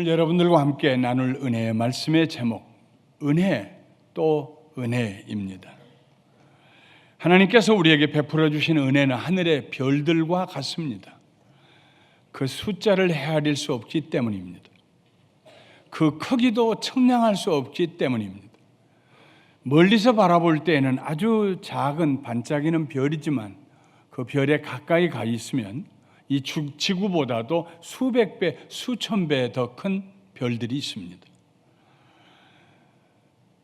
오늘 여러분들과 함께 나눌 은혜의 말씀의 제목, 은혜 또 은혜입니다. 하나님께서 우리에게 베풀어 주신 은혜는 하늘의 별들과 같습니다. 그 숫자를 헤아릴 수 없기 때문입니다. 그 크기도 측량할 수 없기 때문입니다. 멀리서 바라볼 때에는 아주 작은 반짝이는 별이지만 그 별에 가까이 가 있으면 이 지구보다도 수백 배, 수천 배 더 큰 별들이 있습니다.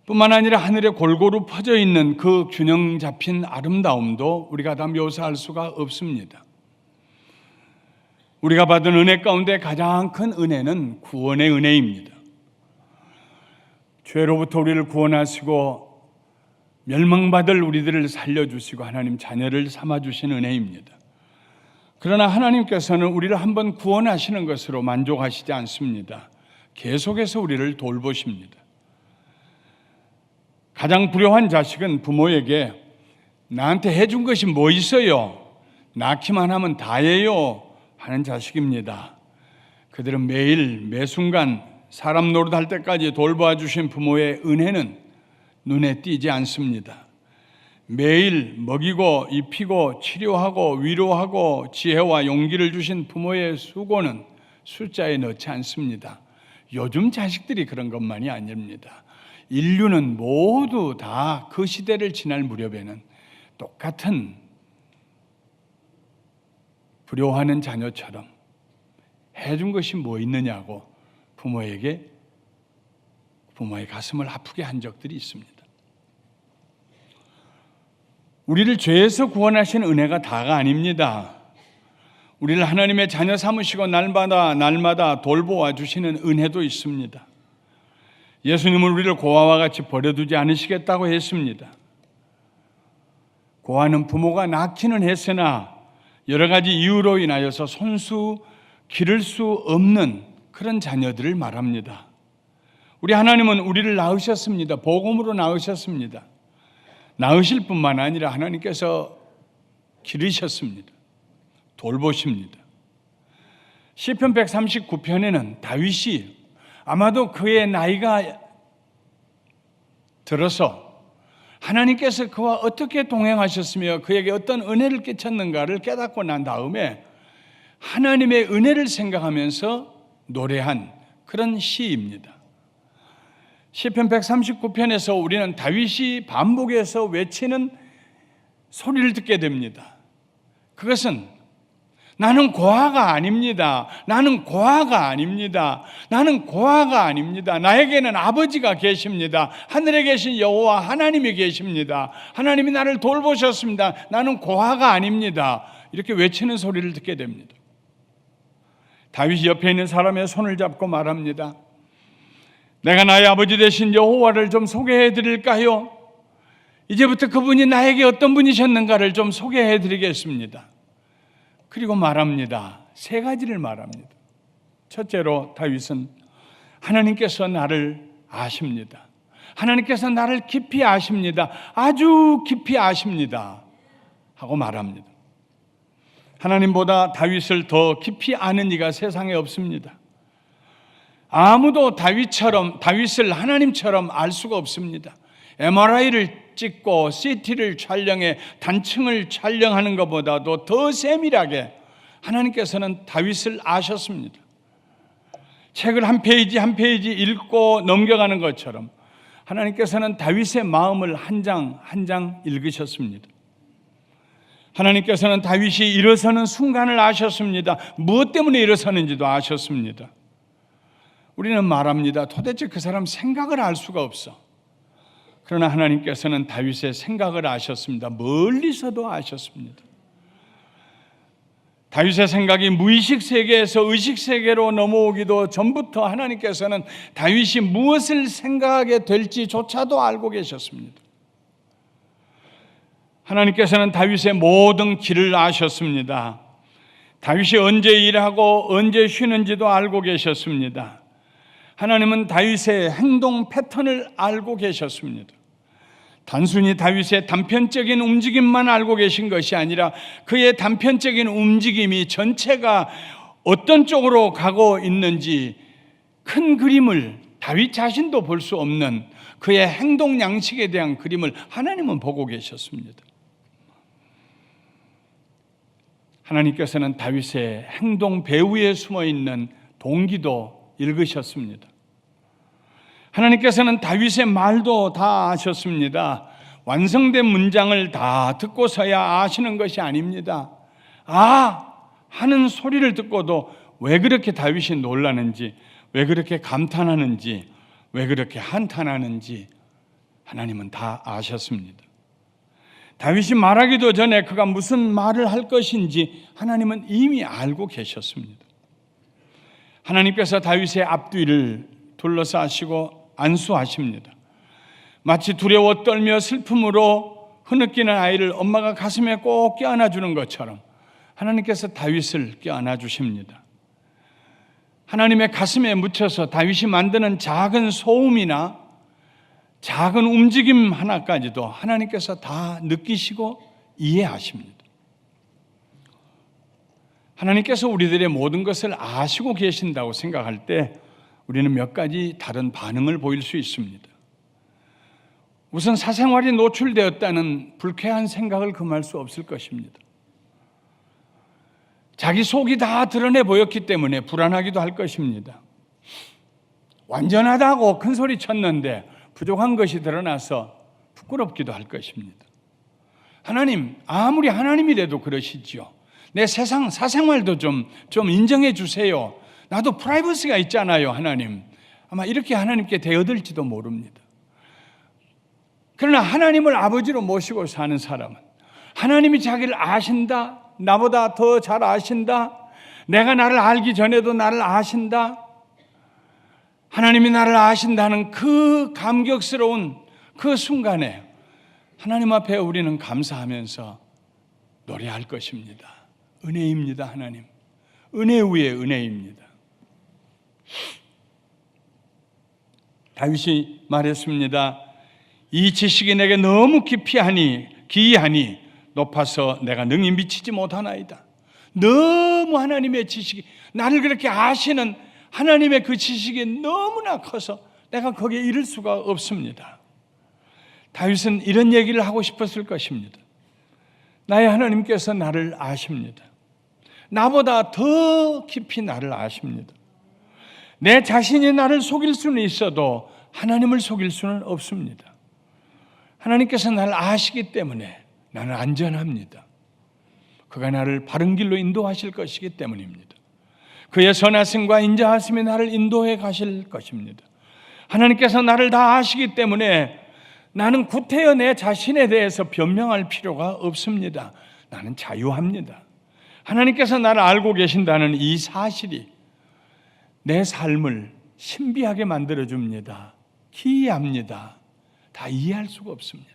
뿐만 아니라 하늘에 골고루 퍼져 있는 그 균형 잡힌 아름다움도 우리가 다 묘사할 수가 없습니다. 우리가 받은 은혜 가운데 가장 큰 은혜는 구원의 은혜입니다. 죄로부터 우리를 구원하시고 멸망받을 우리들을 살려주시고 하나님 자녀를 삼아주신 은혜입니다. 그러나 하나님께서는 우리를 한번 구원하시는 것으로 만족하시지 않습니다. 계속해서 우리를 돌보십니다. 가장 불효한 자식은 부모에게 나한테 해준 것이 뭐 있어요? 낳기만 하면 다예요 하는 자식입니다. 그들은 매일 매순간 사람 노릇할 때까지 돌보아 주신 부모의 은혜는 눈에 띄지 않습니다. 매일 먹이고 입히고 치료하고 위로하고 지혜와 용기를 주신 부모의 수고는 숫자에 넣지 않습니다. 요즘 자식들이 그런 것만이 아닙니다. 인류는 모두 다 그 시대를 지날 무렵에는 똑같은 불효하는 자녀처럼 해준 것이 뭐 있느냐고 부모의 가슴을 아프게 한 적들이 있습니다. 우리를 죄에서 구원하신 은혜가 다가 아닙니다. 우리를 하나님의 자녀 삼으시고 날마다 돌보아 주시는 은혜도 있습니다. 예수님은 우리를 고아와 같이 버려두지 않으시겠다고 했습니다. 고아는 부모가 낳기는 했으나 여러 가지 이유로 인하여서 손수 기를 수 없는 그런 자녀들을 말합니다. 우리 하나님은 우리를 낳으셨습니다. 복음으로 낳으셨습니다. 낳으실 뿐만 아니라 하나님께서 기르셨습니다. 돌보십니다. 시편 139편에는 다윗이 아마도 그의 나이가 들어서 하나님께서 그와 어떻게 동행하셨으며 그에게 어떤 은혜를 끼쳤는가를 깨닫고 난 다음에 하나님의 은혜를 생각하면서 노래한 그런 시입니다. 시편 139편에서 우리는 다윗이 반복해서 외치는 소리를 듣게 됩니다. 그것은 나는 고아가 아닙니다. 나는 고아가 아닙니다. 나는 고아가 아닙니다. 나에게는 아버지가 계십니다. 하늘에 계신 여호와 하나님이 계십니다. 하나님이 나를 돌보셨습니다. 나는 고아가 아닙니다. 이렇게 외치는 소리를 듣게 됩니다. 다윗이 옆에 있는 사람의 손을 잡고 말합니다. 내가 나의 아버지 되신 여호와를 좀 소개해 드릴까요? 이제부터 그분이 나에게 어떤 분이셨는가를 좀 소개해 드리겠습니다. 그리고 말합니다. 세 가지를 말합니다. 첫째로 다윗은 하나님께서 나를 아십니다. 하나님께서 나를 깊이 아십니다. 아주 깊이 아십니다. 하고 말합니다. 하나님보다 다윗을 더 깊이 아는 이가 세상에 없습니다. 아무도 다윗을 하나님처럼 알 수가 없습니다. MRI를 찍고 CT를 촬영해 단층을 촬영하는 것보다도 더 세밀하게 하나님께서는 다윗을 아셨습니다. 책을 한 페이지 한 페이지 읽고 넘겨가는 것처럼 하나님께서는 다윗의 마음을 한 장 한 장 읽으셨습니다. 하나님께서는 다윗이 일어서는 순간을 아셨습니다. 무엇 때문에 일어서는지도 아셨습니다. 우리는 말합니다. 도대체 그 사람 생각을 알 수가 없어. 그러나 하나님께서는 다윗의 생각을 아셨습니다. 멀리서도 아셨습니다. 다윗의 생각이 무의식 세계에서 의식 세계로 넘어오기도 전부터 하나님께서는 다윗이 무엇을 생각하게 될지조차도 알고 계셨습니다. 하나님께서는 다윗의 모든 길을 아셨습니다. 다윗이 언제 일하고 언제 쉬는지도 알고 계셨습니다. 하나님은 다윗의 행동 패턴을 알고 계셨습니다. 단순히 다윗의 단편적인 움직임만 알고 계신 것이 아니라 그의 단편적인 움직임이 전체가 어떤 쪽으로 가고 있는지 큰 그림을 다윗 자신도 볼 수 없는 그의 행동 양식에 대한 그림을 하나님은 보고 계셨습니다. 하나님께서는 다윗의 행동 배후에 숨어 있는 동기도 읽으셨습니다. 하나님께서는 다윗의 말도 다 아셨습니다. 완성된 문장을 다 듣고서야 아시는 것이 아닙니다. 아! 하는 소리를 듣고도 왜 그렇게 다윗이 놀라는지, 왜 그렇게 감탄하는지, 왜 그렇게 한탄하는지 하나님은 다 아셨습니다. 다윗이 말하기도 전에 그가 무슨 말을 할 것인지 하나님은 이미 알고 계셨습니다. 하나님께서 다윗의 앞뒤를 둘러싸시고 안수하십니다. 마치 두려워 떨며 슬픔으로 흐느끼는 아이를 엄마가 가슴에 꼭 껴안아 주는 것처럼 하나님께서 다윗을 껴안아 주십니다. 하나님의 가슴에 묻혀서 다윗이 만드는 작은 소음이나 작은 움직임 하나까지도 하나님께서 다 느끼시고 이해하십니다. 하나님께서 우리들의 모든 것을 아시고 계신다고 생각할 때 우리는 몇 가지 다른 반응을 보일 수 있습니다. 우선 사생활이 노출되었다는 불쾌한 생각을 금할 수 없을 것입니다. 자기 속이 다 드러내 보였기 때문에 불안하기도 할 것입니다. 완전하다고 큰 소리 쳤는데 부족한 것이 드러나서 부끄럽기도 할 것입니다. 하나님, 아무리 하나님이라도 그러시지요. 내 사생활도 좀 인정해 주세요. 나도 프라이버시가 있잖아요, 하나님. 아마 이렇게 하나님께 대어들지도 모릅니다. 그러나 하나님을 아버지로 모시고 사는 사람은 하나님이 자기를 아신다, 나보다 더 잘 아신다, 내가 나를 알기 전에도 나를 아신다, 하나님이 나를 아신다는 그 감격스러운 그 순간에 하나님 앞에 우리는 감사하면서 노래할 것입니다. 은혜입니다, 하나님. 은혜 위에 은혜입니다. 다윗이 말했습니다. 이 지식이 내게 너무 기이하니 높아서 내가 능히 미치지 못하나이다. 너무 하나님의 지식이, 나를 그렇게 아시는 하나님의 그 지식이 너무나 커서 내가 거기에 이를 수가 없습니다. 다윗은 이런 얘기를 하고 싶었을 것입니다. 나의 하나님께서 나를 아십니다. 나보다 더 깊이 나를 아십니다. 내 자신이 나를 속일 수는 있어도 하나님을 속일 수는 없습니다. 하나님께서 나를 아시기 때문에 나는 안전합니다. 그가 나를 바른 길로 인도하실 것이기 때문입니다. 그의 선하심과 인자하심이 나를 인도해 가실 것입니다. 하나님께서 나를 다 아시기 때문에 나는 구태여 내 자신에 대해서 변명할 필요가 없습니다. 나는 자유합니다. 하나님께서 나를 알고 계신다는 이 사실이 내 삶을 신비하게 만들어줍니다. 기이합니다. 다 이해할 수가 없습니다.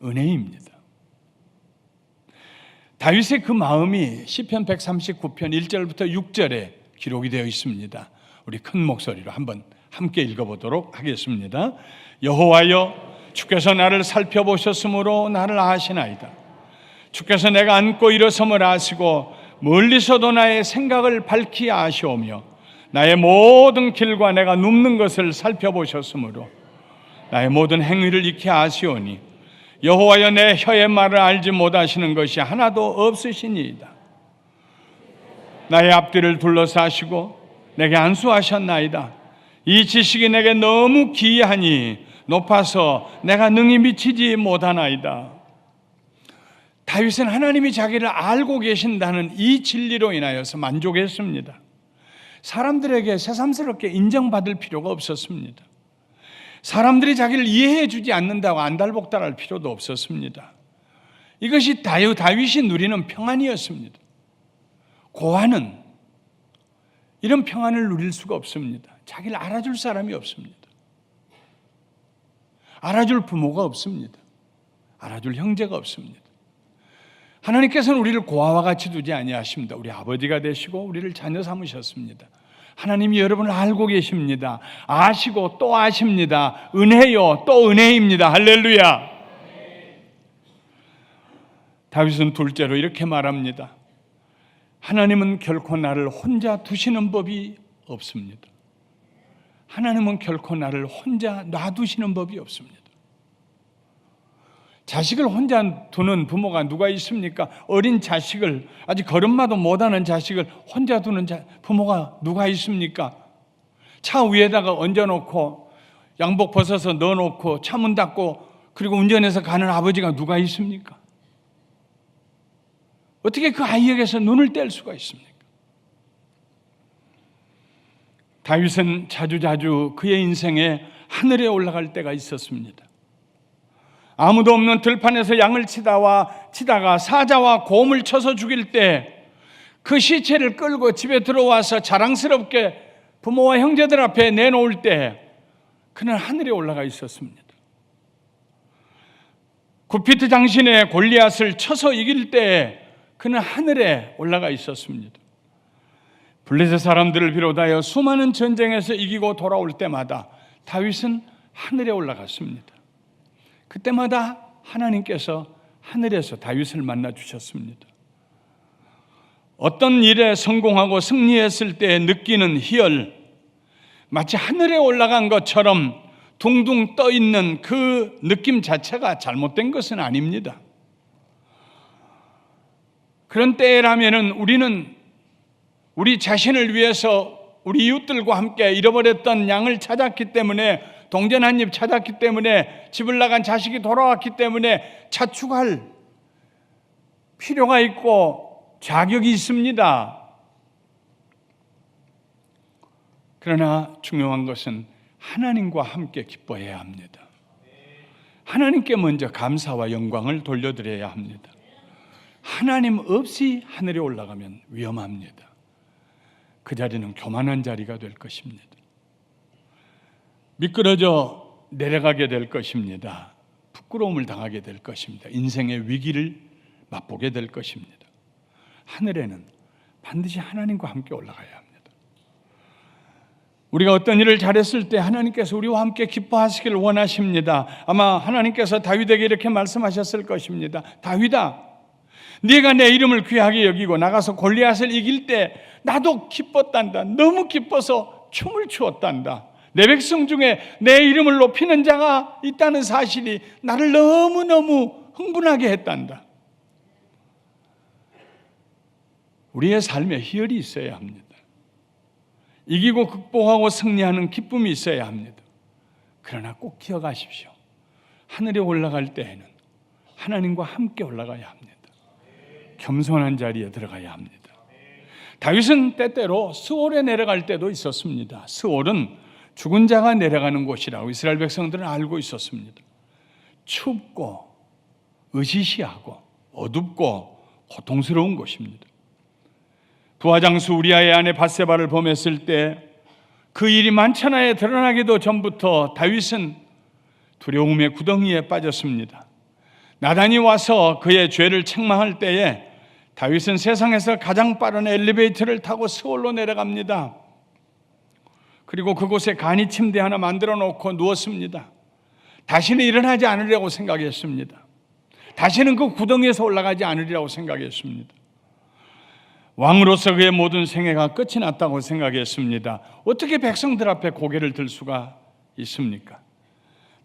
은혜입니다. 다윗의 그 마음이 시편 139편 1절부터 6절에 기록이 되어 있습니다. 우리 큰 목소리로 한번 함께 읽어보도록 하겠습니다. 여호와여, 주께서 나를 살펴보셨으므로 나를 아시나이다. 주께서 내가 앉고 일어섬을 아시고 멀리서도 나의 생각을 밝히 아시오며 나의 모든 길과 내가 눕는 것을 살펴보셨으므로 나의 모든 행위를 익히 아시오니 여호와여, 내 혀의 말을 알지 못하시는 것이 하나도 없으시니이다. 나의 앞뒤를 둘러싸시고 내게 안수하셨나이다. 이 지식이 내게 너무 기이하니 높아서 내가 능히 미치지 못하나이다. 다윗은 하나님이 자기를 알고 계신다는 이 진리로 인하여서 만족했습니다. 사람들에게 새삼스럽게 인정받을 필요가 없었습니다. 사람들이 자기를 이해해 주지 않는다고 안달복달할 필요도 없었습니다. 이것이 다윗이 누리는 평안이었습니다. 고아는 이런 평안을 누릴 수가 없습니다. 자기를 알아줄 사람이 없습니다. 알아줄 부모가 없습니다. 알아줄 형제가 없습니다. 하나님께서는 우리를 고아와 같이 두지 아니하십니다. 우리 아버지가 되시고 우리를 자녀 삼으셨습니다. 하나님이 여러분을 알고 계십니다. 아시고 또 아십니다. 은혜요 또 은혜입니다. 할렐루야. 다윗은 둘째로 이렇게 말합니다. 하나님은 결코 나를 혼자 두시는 법이 없습니다. 하나님은 결코 나를 혼자 놔두시는 법이 없습니다. 자식을 혼자 두는 부모가 누가 있습니까? 어린 자식을, 아직 걸음마도 못하는 자식을 혼자 두는 부모가 누가 있습니까? 차 위에다가 얹어놓고 양복 벗어서 넣어놓고 차 문 닫고 그리고 운전해서 가는 아버지가 누가 있습니까? 어떻게 그 아이에게서 눈을 뗄 수가 있습니까? 다윗은 자주자주 그의 인생에 하늘에 올라갈 때가 있었습니다. 아무도 없는 들판에서 양을 치다가 사자와 곰을 쳐서 죽일 때 그 시체를 끌고 집에 들어와서 자랑스럽게 부모와 형제들 앞에 내놓을 때 그는 하늘에 올라가 있었습니다. 구피트 장신의 골리앗을 쳐서 이길 때 그는 하늘에 올라가 있었습니다. 블레셋 사람들을 비롯하여 수많은 전쟁에서 이기고 돌아올 때마다 다윗은 하늘에 올라갔습니다. 그때마다 하나님께서 하늘에서 다윗을 만나 주셨습니다. 어떤 일에 성공하고 승리했을 때 느끼는 희열, 마치 하늘에 올라간 것처럼 둥둥 떠 있는 그 느낌 자체가 잘못된 것은 아닙니다. 그런 때라면은 우리는 우리 자신을 위해서 우리 이웃들과 함께 잃어버렸던 양을 찾았기 때문에, 동전 한 입 찾았기 때문에, 집을 나간 자식이 돌아왔기 때문에 자축할 필요가 있고 자격이 있습니다. 그러나 중요한 것은 하나님과 함께 기뻐해야 합니다. 하나님께 먼저 감사와 영광을 돌려드려야 합니다. 하나님 없이 하늘에 올라가면 위험합니다. 그 자리는 교만한 자리가 될 것입니다. 미끄러져 내려가게 될 것입니다. 부끄러움을 당하게 될 것입니다. 인생의 위기를 맛보게 될 것입니다. 하늘에는 반드시 하나님과 함께 올라가야 합니다. 우리가 어떤 일을 잘했을 때 하나님께서 우리와 함께 기뻐하시기를 원하십니다. 아마 하나님께서 다윗에게 이렇게 말씀하셨을 것입니다. 다윗아, 네가 내 이름을 귀하게 여기고 나가서 골리앗을 이길 때 나도 기뻤단다. 너무 기뻐서 춤을 추었단다. 내 백성 중에 내 이름을 높이는 자가 있다는 사실이 나를 너무너무 흥분하게 했단다. 우리의 삶에 희열이 있어야 합니다. 이기고 극복하고 승리하는 기쁨이 있어야 합니다. 그러나 꼭 기억하십시오. 하늘에 올라갈 때에는 하나님과 함께 올라가야 합니다. 겸손한 자리에 들어가야 합니다. 다윗은 때때로 스올에 내려갈 때도 있었습니다. 스올은 죽은 자가 내려가는 곳이라고 이스라엘 백성들은 알고 있었습니다. 춥고 으시시하고 어둡고 고통스러운 곳입니다. 부하장수 우리아의 아내 밧세바를 범했을 때 그 일이 만천하에 드러나기도 전부터 다윗은 두려움의 구덩이에 빠졌습니다. 나단이 와서 그의 죄를 책망할 때에 다윗은 세상에서 가장 빠른 엘리베이터를 타고 스올로 내려갑니다. 그리고 그곳에 간이 침대 하나 만들어 놓고 누웠습니다. 다시는 일어나지 않으려고 생각했습니다. 다시는 그 구덩이에서 올라가지 않으리라고 생각했습니다. 왕으로서 그의 모든 생애가 끝이 났다고 생각했습니다. 어떻게 백성들 앞에 고개를 들 수가 있습니까?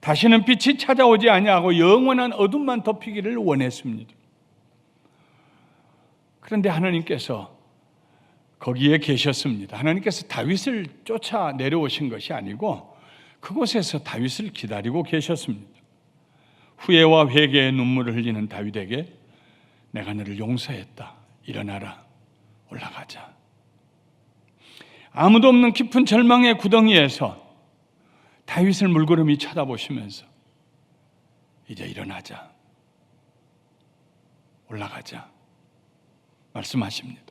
다시는 빛이 찾아오지 아니하고 영원한 어둠만 덮이기를 원했습니다. 그런데 하나님께서 거기에 계셨습니다. 하나님께서 다윗을 쫓아 내려오신 것이 아니고 그곳에서 다윗을 기다리고 계셨습니다. 후회와 회개의 눈물을 흘리는 다윗에게 내가 너를 용서했다. 일어나라. 올라가자. 아무도 없는 깊은 절망의 구덩이에서 다윗을 물끄러미 쳐다보시면서 이제 일어나자. 올라가자. 말씀하십니다.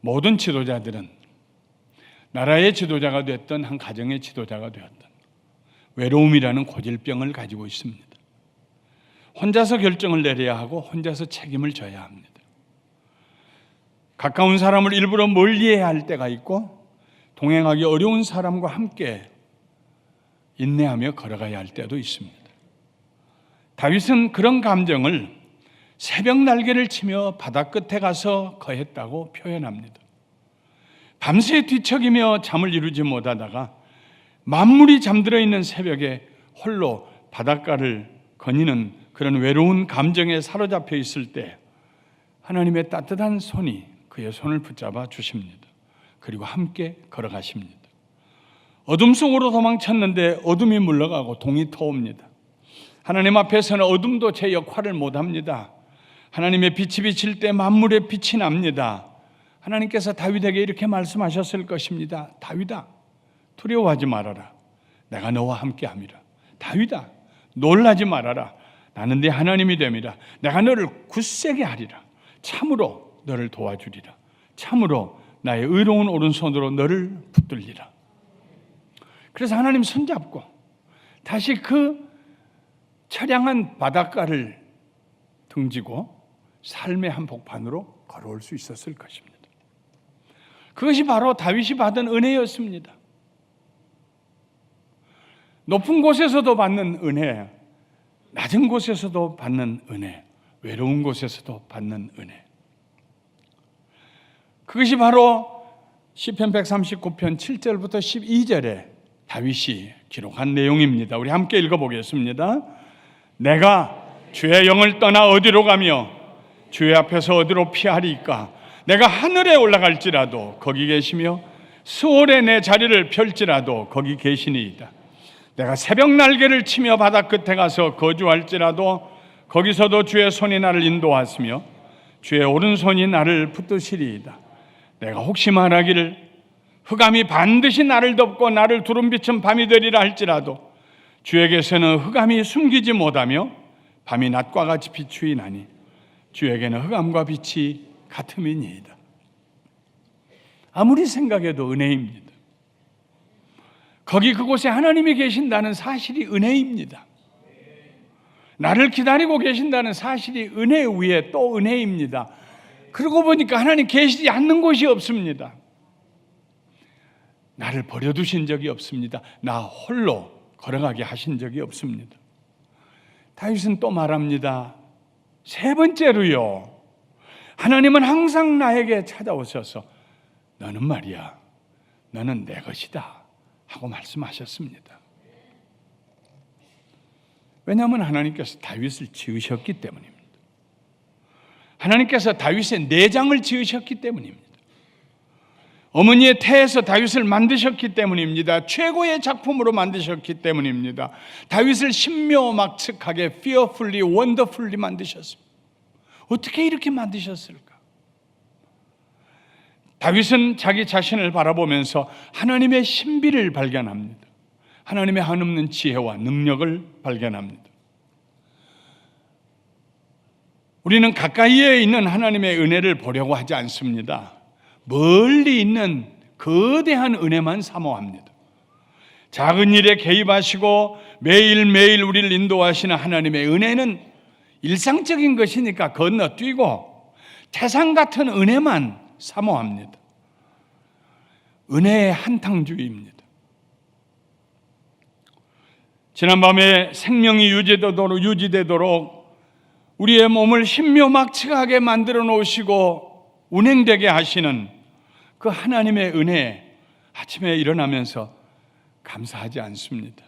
모든 지도자들은 나라의 지도자가 됐던 한 가정의 지도자가 되었던 외로움이라는 고질병을 가지고 있습니다. 혼자서 결정을 내려야 하고 혼자서 책임을 져야 합니다. 가까운 사람을 일부러 멀리해야 할 때가 있고 동행하기 어려운 사람과 함께 인내하며 걸어가야 할 때도 있습니다. 다윗은 그런 감정을 새벽 날개를 치며 바다 끝에 가서 거했다고 표현합니다. 밤새 뒤척이며 잠을 이루지 못하다가 만물이 잠들어 있는 새벽에 홀로 바닷가를 거니는 그런 외로운 감정에 사로잡혀 있을 때 하나님의 따뜻한 손이 그의 손을 붙잡아 주십니다. 그리고 함께 걸어가십니다. 어둠 속으로 도망쳤는데 어둠이 물러가고 동이 터옵니다. 하나님 앞에서는 어둠도 제 역할을 못합니다. 하나님의 빛이 비칠 때 만물의 빛이 납니다. 하나님께서 다윗에게 이렇게 말씀하셨을 것입니다. 다윗아, 두려워하지 말아라. 내가 너와 함께함이라. 다윗아, 놀라지 말아라. 나는 네 하나님이 됨이라. 내가 너를 굳세게 하리라. 참으로 너를 도와주리라. 참으로 나의 의로운 오른손으로 너를 붙들리라. 그래서 하나님 손잡고 다시 그 처량한 바닷가를 등지고 삶의 한복판으로 걸어올 수 있었을 것입니다. 그것이 바로 다윗이 받은 은혜였습니다. 높은 곳에서도 받는 은혜, 낮은 곳에서도 받는 은혜, 외로운 곳에서도 받는 은혜. 그것이 바로 시편 139편 7절부터 12절에 다윗이 기록한 내용입니다. 우리 함께 읽어보겠습니다. 내가 주의 영을 떠나 어디로 가며 주의 앞에서 어디로 피하리까? 내가 하늘에 올라갈지라도 거기 계시며 수월에 내 자리를 펼지라도 거기 계시니이다. 내가 새벽 날개를 치며 바다 끝에 가서 거주할지라도 거기서도 주의 손이 나를 인도하시며 주의 오른손이 나를 붙드시리이다. 내가 혹시 말하기를 흑암이 반드시 나를 덮고 나를 두름 비춘 밤이 되리라 할지라도 주에게서는 흑암이 숨기지 못하며 밤이 낮과 같이 비추이나니 주에게는 흑암과 빛이 같음이니이다. 아무리 생각해도 은혜입니다. 거기 그곳에 하나님이 계신다는 사실이 은혜입니다. 나를 기다리고 계신다는 사실이 은혜 위에 또 은혜입니다. 그러고 보니까 하나님 계시지 않는 곳이 없습니다. 나를 버려두신 적이 없습니다. 나 홀로 걸어가게 하신 적이 없습니다. 다윗은 또 말합니다. 세 번째로요, 하나님은 항상 나에게 찾아오셔서 너는 말이야, 너는 내 것이다 하고 말씀하셨습니다. 왜냐하면 하나님께서 다윗을 지으셨기 때문입니다. 하나님께서 다윗의 내장을 지으셨기 때문입니다. 어머니의 태에서 다윗을 만드셨기 때문입니다. 최고의 작품으로 만드셨기 때문입니다. 다윗을 신묘막측하게 fearfully, wonderfully 만드셨습니다. 어떻게 이렇게 만드셨을까? 다윗은 자기 자신을 바라보면서 하나님의 신비를 발견합니다. 하나님의 한없는 지혜와 능력을 발견합니다. 우리는 가까이에 있는 하나님의 은혜를 보려고 하지 않습니다. 멀리 있는 거대한 은혜만 사모합니다. 작은 일에 개입하시고 매일매일 우리를 인도하시는 하나님의 은혜는 일상적인 것이니까 건너뛰고 태산 같은 은혜만 사모합니다. 은혜의 한탕주의입니다. 지난밤에 생명이 유지되도록 우리의 몸을 신묘막측하게 만들어 놓으시고 운행되게 하시는 그 하나님의 은혜, 아침에 일어나면서 감사하지 않습니다.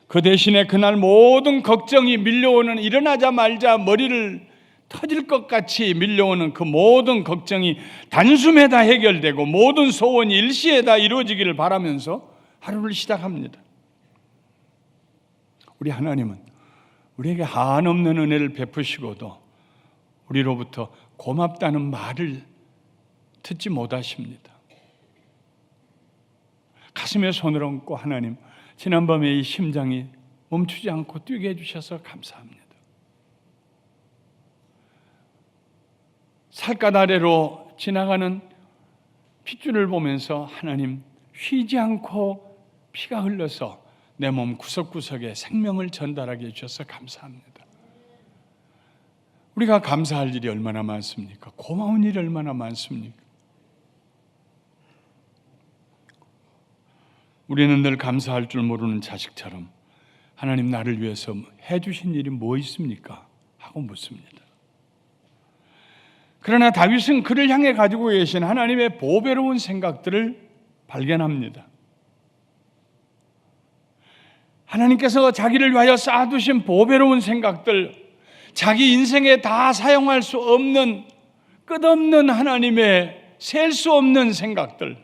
그 대신에 그날 모든 걱정이 밀려오는, 일어나자마자 머리를 터질 것 같이 밀려오는 그 모든 걱정이 단숨에 다 해결되고 모든 소원이 일시에 다 이루어지기를 바라면서 하루를 시작합니다. 우리 하나님은 우리에게 한없는 은혜를 베푸시고도 우리로부터 고맙다는 말을 듣지 못하십니다. 가슴에 손을 얹고 하나님, 지난밤에 이 심장이 멈추지 않고 뛰게 해주셔서 감사합니다. 살갗 아래로 지나가는 핏줄을 보면서 하나님, 쉬지 않고 피가 흘러서 내 몸 구석구석에 생명을 전달하게 해주셔서 감사합니다. 우리가 감사할 일이 얼마나 많습니까? 고마운 일이 얼마나 많습니까? 우리는 늘 감사할 줄 모르는 자식처럼 하나님, 나를 위해서 해주신 일이 뭐 있습니까? 하고 묻습니다. 그러나 다윗은 그를 향해 가지고 계신 하나님의 보배로운 생각들을 발견합니다. 하나님께서 자기를 위하여 쌓아두신 보배로운 생각들, 자기 인생에 다 사용할 수 없는 끝없는 하나님의 셀 수 없는 생각들,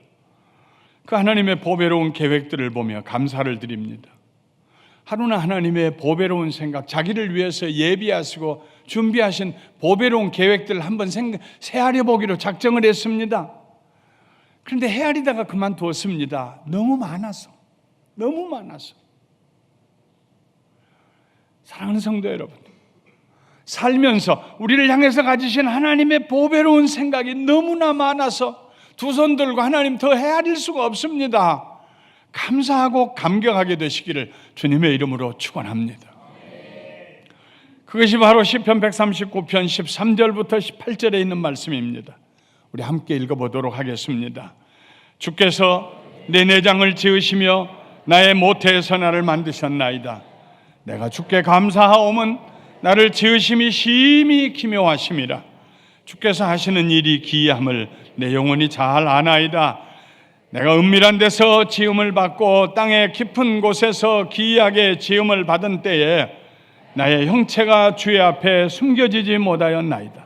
그 하나님의 보배로운 계획들을 보며 감사를 드립니다. 하루는 하나님의 보배로운 생각, 자기를 위해서 예비하시고 준비하신 보배로운 계획들을 한번 헤아려 보기로 작정을 했습니다. 그런데 헤아리다가 그만두었습니다. 너무 많아서. 사랑하는 성도 여러분, 살면서 우리를 향해서 가지신 하나님의 보배로운 생각이 너무나 많아서 두 손 들고 하나님 더 헤아릴 수가 없습니다. 감사하고 감격하게 되시기를 주님의 이름으로 축원합니다. 그것이 바로 시편 139편 13절부터 18절에 있는 말씀입니다. 우리 함께 읽어보도록 하겠습니다. 주께서 내 내장을 지으시며 나의 모태에서 나를 만드셨나이다. 내가 주께 감사하오면 나를 지으심이 심히 기묘하심이라. 주께서 하시는 일이 기이함을 내 영혼이 잘 아나이다. 내가 은밀한 데서 지음을 받고 땅의 깊은 곳에서 기이하게 지음을 받은 때에 나의 형체가 주의 앞에 숨겨지지 못하였나이다.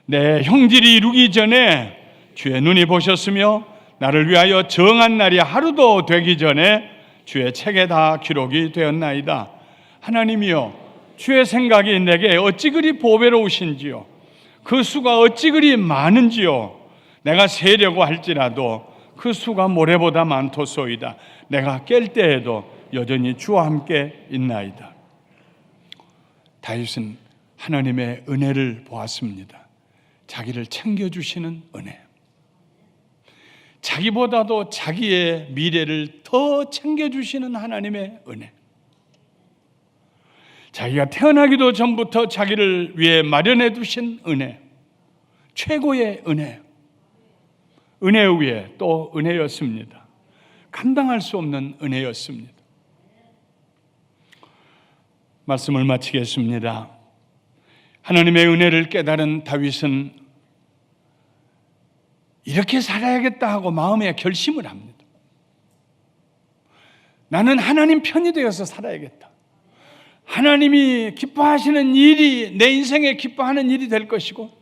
내 형질이 이루기 전에 주의 눈이 보셨으며 나를 위하여 정한 날이 하루도 되기 전에 주의 책에 다 기록이 되었나이다. 하나님이여, 주의 생각이 내게 어찌 그리 보배로우신지요, 그 수가 어찌 그리 많은지요. 내가 세려고 할지라도 그 수가 모래보다 많도소이다. 내가 깰 때에도 여전히 주와 함께 있나이다. 다윗은 하나님의 은혜를 보았습니다. 자기를 챙겨주시는 은혜, 자기보다도 자기의 미래를 더 챙겨주시는 하나님의 은혜, 자기가 태어나기도 전부터 자기를 위해 마련해 두신 은혜, 최고의 은혜, 은혜 위에 또 은혜였습니다. 감당할 수 없는 은혜였습니다. 말씀을 마치겠습니다. 하나님의 은혜를 깨달은 다윗은 이렇게 살아야겠다 하고 마음에 결심을 합니다. 나는 하나님 편이 되어서 살아야겠다. 하나님이 기뻐하시는 일이 내 인생에 기뻐하는 일이 될 것이고,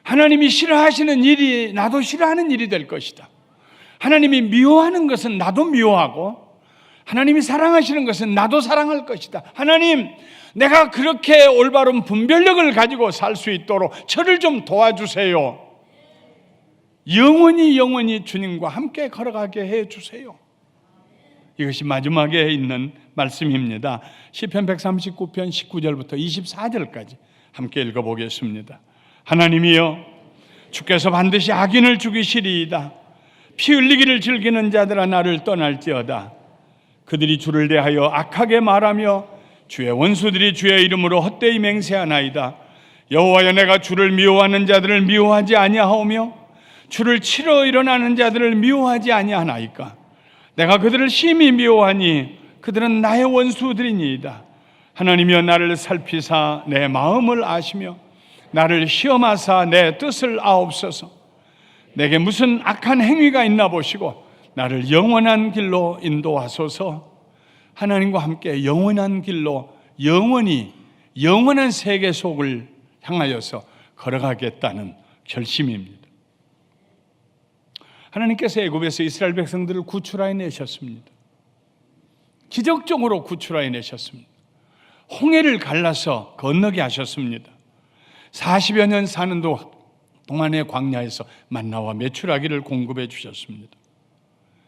하나님이 싫어하시는 일이 나도 싫어하는 일이 될 것이다. 하나님이 미워하는 것은 나도 미워하고, 하나님이 사랑하시는 것은 나도 사랑할 것이다. 하나님, 내가 그렇게 올바른 분별력을 가지고 살 수 있도록 저를 좀 도와주세요. 영원히 주님과 함께 걸어가게 해주세요. 이것이 마지막에 있는 말씀입니다. 시편 139편 19절부터 24절까지 함께 읽어보겠습니다. 하나님이여, 주께서 반드시 악인을 죽이시리이다. 피 흘리기를 즐기는 자들아 나를 떠날지어다. 그들이 주를 대하여 악하게 말하며 주의 원수들이 주의 이름으로 헛되이 맹세하나이다. 여호와여, 내가 주를 미워하는 자들을 미워하지 아니하오며 주를 치러 일어나는 자들을 미워하지 아니하나이까. 내가 그들을 심히 미워하니 그들은 나의 원수들이니이다. 하나님이여, 나를 살피사 내 마음을 아시며 나를 시험하사 내 뜻을 아옵소서. 내게 무슨 악한 행위가 있나 보시고 나를 영원한 길로 인도하소서. 하나님과 함께 영원한 길로 영원한 세계 속을 향하여서 걸어가겠다는 결심입니다. 하나님께서 애굽에서 이스라엘 백성들을 구출하여 내셨습니다. 기적적으로 구출하여 내셨습니다. 홍해를 갈라서 건너게 하셨습니다. 40여 년 사는 동안의 광야에서 만나와 메추라기를 공급해 주셨습니다.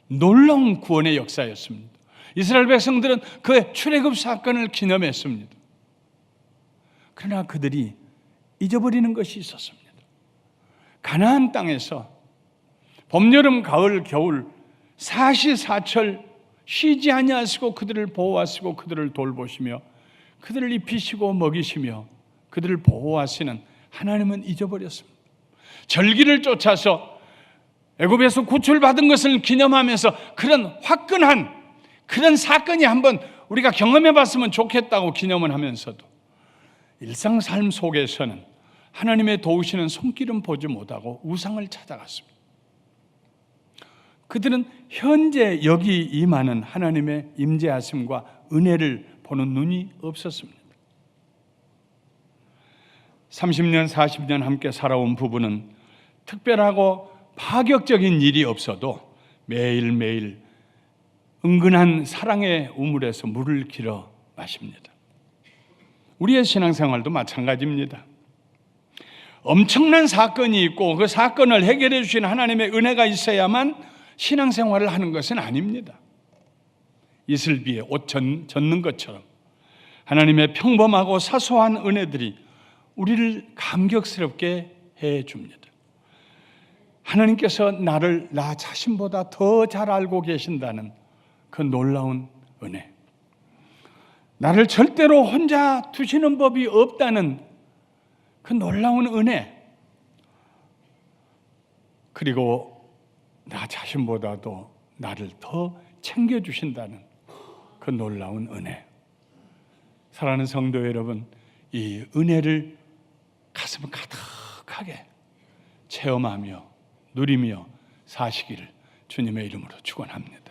놀라운 구원의 역사였습니다. 이스라엘 백성들은 그 출애굽 사건을 기념했습니다. 그러나 그들이 잊어버리는 것이 있었습니다. 가나안 땅에서 봄, 여름, 가을, 겨울 사시사철 쉬지 아니하시고 그들을 보호하시고 그들을 돌보시며 그들을 입히시고 먹이시며 그들을 보호하시는 하나님은 잊어버렸습니다. 절기를 쫓아서 애굽에서 구출받은 것을 기념하면서 그런 화끈한 그런 사건이 한번 우리가 경험해 봤으면 좋겠다고 기념을 하면서도 일상 삶 속에서는 하나님의 도우시는 손길은 보지 못하고 우상을 찾아갔습니다. 그들은 현재 여기 임하는 하나님의 임재하심과 은혜를 보는 눈이 없었습니다. 30년, 40년 함께 살아온 부부는 특별하고 파격적인 일이 없어도 매일매일 은근한 사랑의 우물에서 물을 길어 마십니다. 우리의 신앙생활도 마찬가지입니다. 엄청난 사건이 있고 그 사건을 해결해 주신 하나님의 은혜가 있어야만 신앙생활을 하는 것은 아닙니다. 이슬비에 옷 젖는 것처럼 하나님의 평범하고 사소한 은혜들이 우리를 감격스럽게 해줍니다. 하나님께서 나를 나 자신보다 더 잘 알고 계신다는 그 놀라운 은혜, 나를 절대로 혼자 두시는 법이 없다는 그 놀라운 은혜, 그리고 나 자신보다도 나를 더 챙겨주신다는 그 놀라운 은혜. 사랑하는 성도 여러분, 이 은혜를 가슴 가득하게 체험하며 누리며 사시기를 주님의 이름으로 축원합니다.